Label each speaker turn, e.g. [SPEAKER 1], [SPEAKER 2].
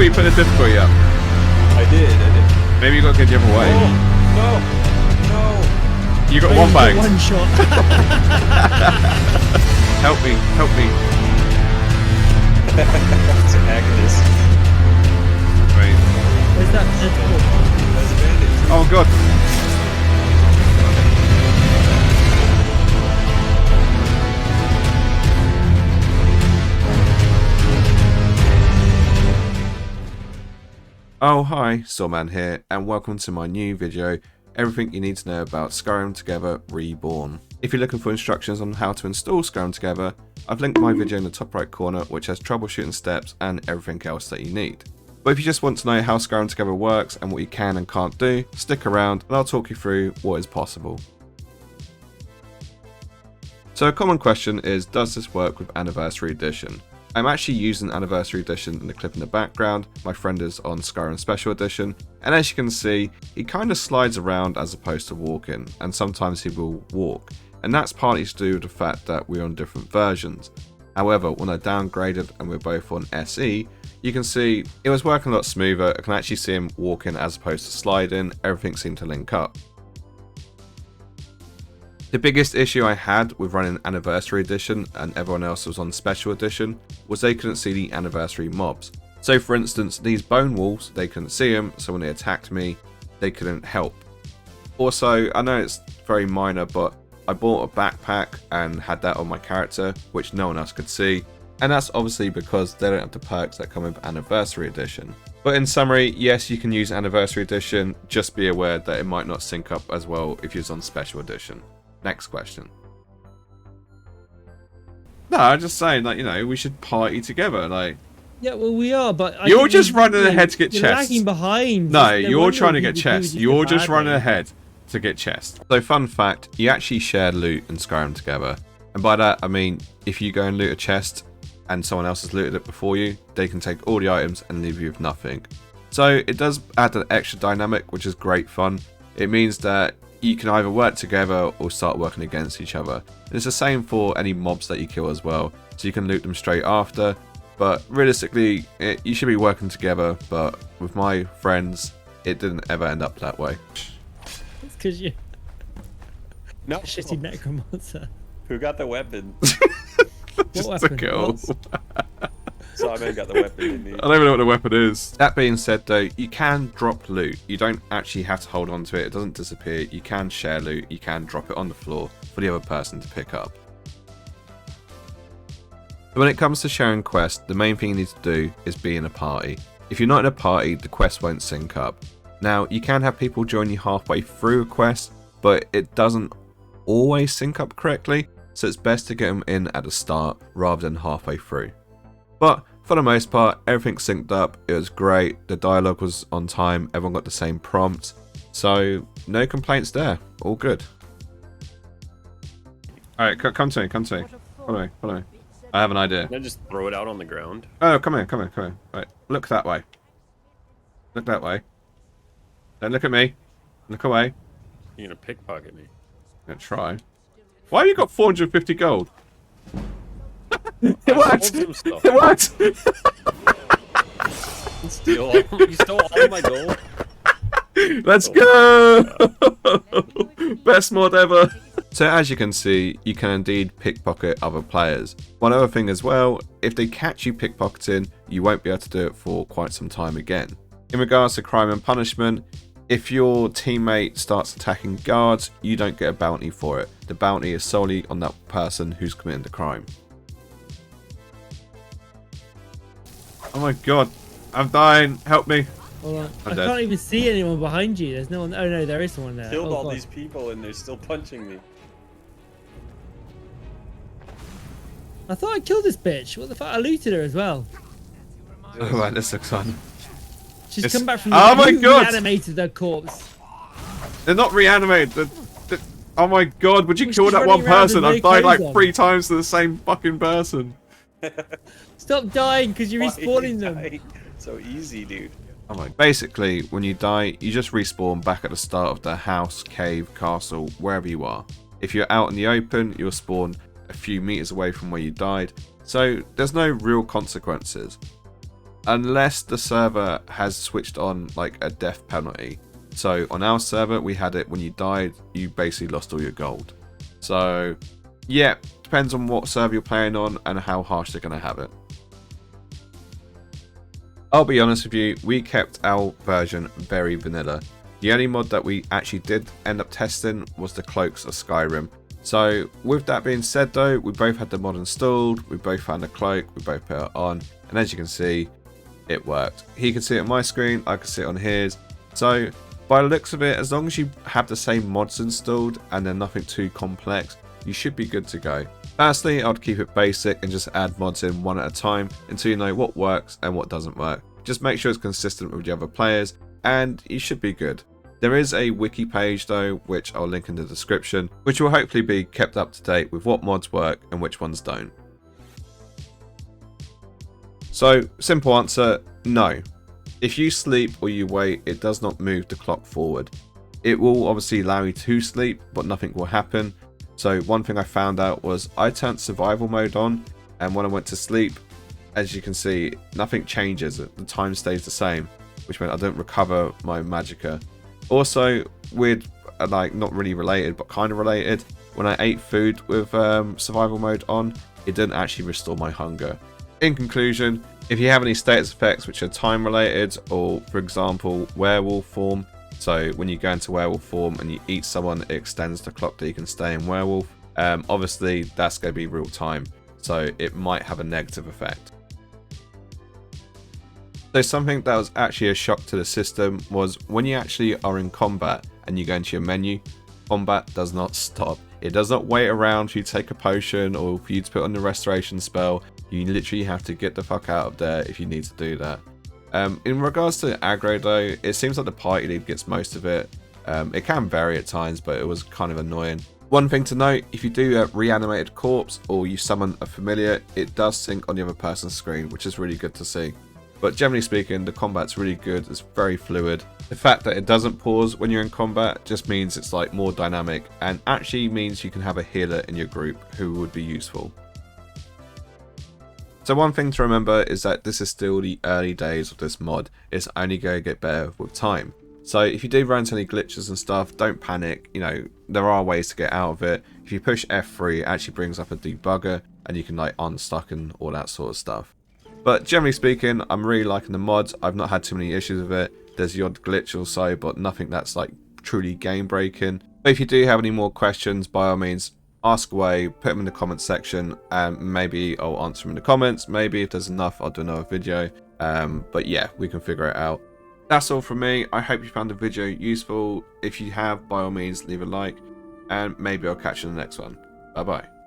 [SPEAKER 1] where you put the difficulty up.
[SPEAKER 2] I did.
[SPEAKER 1] Maybe you got to go the other way.
[SPEAKER 2] Oh, no.
[SPEAKER 1] You got one bang.
[SPEAKER 3] One shot.
[SPEAKER 1] Help me.
[SPEAKER 2] It's an agonist.
[SPEAKER 1] Wait.
[SPEAKER 3] Where's that?
[SPEAKER 2] That's a bandit.
[SPEAKER 1] Oh god. Oh hi, Sawman here, and welcome to my new video, everything you need to know about Skyrim Together Reborn. If you're looking for instructions on how to install Skyrim Together, I've linked my video in the top right corner which has troubleshooting steps and everything else that you need. But if you just want to know how Skyrim Together works and what you can and can't do, stick around and I'll talk you through what is possible. So a common question is, does this work with Anniversary Edition? I'm actually using Anniversary Edition in the clip in the background. My friend is on Skyrim Special Edition, and as you can see, he kind of slides around as opposed to walking, and sometimes he will walk, and that's partly to do with the fact that we're on different versions. However, when I downgraded and we're both on SE, you can see it was working a lot smoother. I can actually see him walking as opposed to sliding. Everything seemed to link up. The biggest issue I had with running Anniversary Edition and everyone else was on Special Edition was they couldn't see the Anniversary mobs. So for instance, these bone wolves, they couldn't see them, so when they attacked me, they couldn't help. Also, I know it's very minor, but I bought a backpack and had that on my character, which no one else could see. And that's obviously because they don't have the perks that come with Anniversary Edition. But in summary, yes, you can use Anniversary Edition, just be aware that it might not sync up as well if you're on Special Edition. Next question. No, I'm just saying, like, you know, we should party together, like.
[SPEAKER 3] Yeah, well, we are, but
[SPEAKER 1] you're just running ahead to get
[SPEAKER 3] you're
[SPEAKER 1] chests.
[SPEAKER 3] lagging behind.
[SPEAKER 1] No,
[SPEAKER 3] There's
[SPEAKER 1] you're
[SPEAKER 3] wonder
[SPEAKER 1] trying to
[SPEAKER 3] if
[SPEAKER 1] get
[SPEAKER 3] you
[SPEAKER 1] chests.
[SPEAKER 3] do
[SPEAKER 1] You're just
[SPEAKER 3] badly.
[SPEAKER 1] running ahead to get chests. So, fun fact: you actually share loot in Skyrim Together, and by that I mean if you go and loot a chest and someone else has looted it before you, they can take all the items and leave you with nothing. So it does add an extra dynamic, which is great fun. It means that you can either work together or start working against each other. And it's the same for any mobs that you kill as well, so you can loot them straight after. But realistically, you should be working together, but with my friends, it didn't ever end up that way.
[SPEAKER 3] It's because you
[SPEAKER 2] No.
[SPEAKER 3] shitty necromancer.
[SPEAKER 2] Who got the weapon?
[SPEAKER 1] Just
[SPEAKER 3] What
[SPEAKER 1] a
[SPEAKER 3] weapon?
[SPEAKER 1] kill.
[SPEAKER 2] Simon got the weapon, didn't he?
[SPEAKER 1] I don't even know what the weapon is. That being said though, you can drop loot. You don't actually have to hold on to it. It doesn't disappear. You can share loot. You can drop it on the floor for the other person to pick up. But when it comes to sharing quests, the main thing you need to do is be in a party. If you're not in a party, the quest won't sync up. Now, you can have people join you halfway through a quest, but it doesn't always sync up correctly, so it's best to get them in at the start rather than halfway through. But for the most part, everything synced up. It was great. The dialogue was on time. Everyone got the same prompts. So no complaints there. All good. Alright, come to me. Follow me. I have an idea.
[SPEAKER 2] Can I just throw it out on the ground?
[SPEAKER 1] Oh, come here. Right, look that way. Look that way. Don't look at me. Look away.
[SPEAKER 2] You're gonna pickpocket me.
[SPEAKER 1] I'm gonna try. Why have you got 450 gold? It worked! It worked!
[SPEAKER 2] You stole all my gold?
[SPEAKER 1] Let's go! Best mod ever! So as you can see, you can indeed pickpocket other players. One other thing as well, if they catch you pickpocketing, you won't be able to do it for quite some time again. In regards to crime and punishment, if your teammate starts attacking guards, you don't get a bounty for it. The bounty is solely on that person who's committing the crime. Oh my god, I'm dying, help me.
[SPEAKER 3] Hold on. I
[SPEAKER 1] dead.
[SPEAKER 3] can't even see anyone behind you. There's no one. Oh no, there is someone there.
[SPEAKER 2] Killed
[SPEAKER 3] Oh,
[SPEAKER 2] all
[SPEAKER 3] God.
[SPEAKER 2] these people and they're still punching me.
[SPEAKER 3] I thought I killed this bitch. What the fuck? I looted her as well.
[SPEAKER 1] Oh, right, this looks fun.
[SPEAKER 3] She's
[SPEAKER 1] It's-
[SPEAKER 3] come back from
[SPEAKER 1] Oh
[SPEAKER 3] the
[SPEAKER 1] my God!
[SPEAKER 3] reanimated her corpse.
[SPEAKER 1] They're not reanimated. Oh my god, would you
[SPEAKER 3] She's
[SPEAKER 1] kill that
[SPEAKER 3] running
[SPEAKER 1] one
[SPEAKER 3] around
[SPEAKER 1] person?
[SPEAKER 3] with
[SPEAKER 1] I've died like
[SPEAKER 3] clothes on.
[SPEAKER 1] 3 times to the same fucking person.
[SPEAKER 3] Stop dying because you're
[SPEAKER 2] Why
[SPEAKER 3] respawning
[SPEAKER 2] you
[SPEAKER 3] them.
[SPEAKER 2] die? So easy, dude.
[SPEAKER 1] Oh my. Basically, when you die, you just respawn back at the start of the house, cave, castle, wherever you are. If you're out in the open, you'll spawn a few meters away from where you died, so there's no real consequences. unless the server has switched on like a death penalty. So on our server, we had it when you died, you basically lost all your gold. So yeah, depends on what server you're playing on and how harsh they're going to have it. I'll be honest with you, we kept our version very vanilla. The only mod that we actually did end up testing was the cloaks of Skyrim. So with that being said though, we both had the mod installed, we both found the cloak, we both put it on, and as you can see, it worked. He can see it on my screen, I can see it on his. So by the looks of it, as long as you have the same mods installed and they're nothing too complex, you should be good to go. Firstly, I'd keep it basic and just add mods in one at a time until you know what works and what doesn't work. Just make sure it's consistent with the other players and you should be good. There is a wiki page though, which I'll link in the description, which will hopefully be kept up to date with what mods work and which ones don't. So, simple answer, no. If you sleep or you wait, it does not move the clock forward. It will obviously allow you to sleep, but nothing will happen. So one thing I found out was I turned survival mode on, and when I went to sleep, as you can see, nothing changes. The time stays the same, which meant I don't recover my magicka. Also, weird, like not really related, but kind of related, when I ate food with survival mode on, it didn't actually restore my hunger. In conclusion, if you have any status effects which are time related, or for example, werewolf form, so when you go into werewolf form and you eat someone, it extends the clock that you can stay in werewolf. Obviously, that's going to be real time, so it might have a negative effect. So something that was actually a shock to the system was when you actually are in combat and you go into your menu, combat does not stop. It does not wait around for you to take a potion or for you to put on the restoration spell. You literally have to get the fuck out of there if you need to do that. In regards to aggro though, it seems like the party lead gets most of it. It can vary at times, but it was kind of annoying. One thing to note, if you do a reanimated corpse or you summon a familiar, it does sync on the other person's screen, which is really good to see. But generally speaking, the combat's really good, it's very fluid. The fact that it doesn't pause when you're in combat just means it's like more dynamic and actually means you can have a healer in your group who would be useful. So one thing to remember is that this is still the early days of this mod. It's only going to get better with time. So if you do run into any glitches and stuff, don't panic. You know, there are ways to get out of it. If you push F3, it actually brings up a debugger and you can like unstuck and all that sort of stuff. But generally speaking, I'm really liking the mods. I've not had too many issues with it. There's the odd glitch or so, but nothing that's like truly game breaking. But if you do have any more questions, by all means, ask away, put them in the comments section, and maybe I'll answer them in the comments. Maybe if there's enough, I'll do another video. But yeah, we can figure it out. That's all from me. I hope you found the video useful. If you have, by all means, leave a like, and maybe I'll catch you in the next one. Bye bye.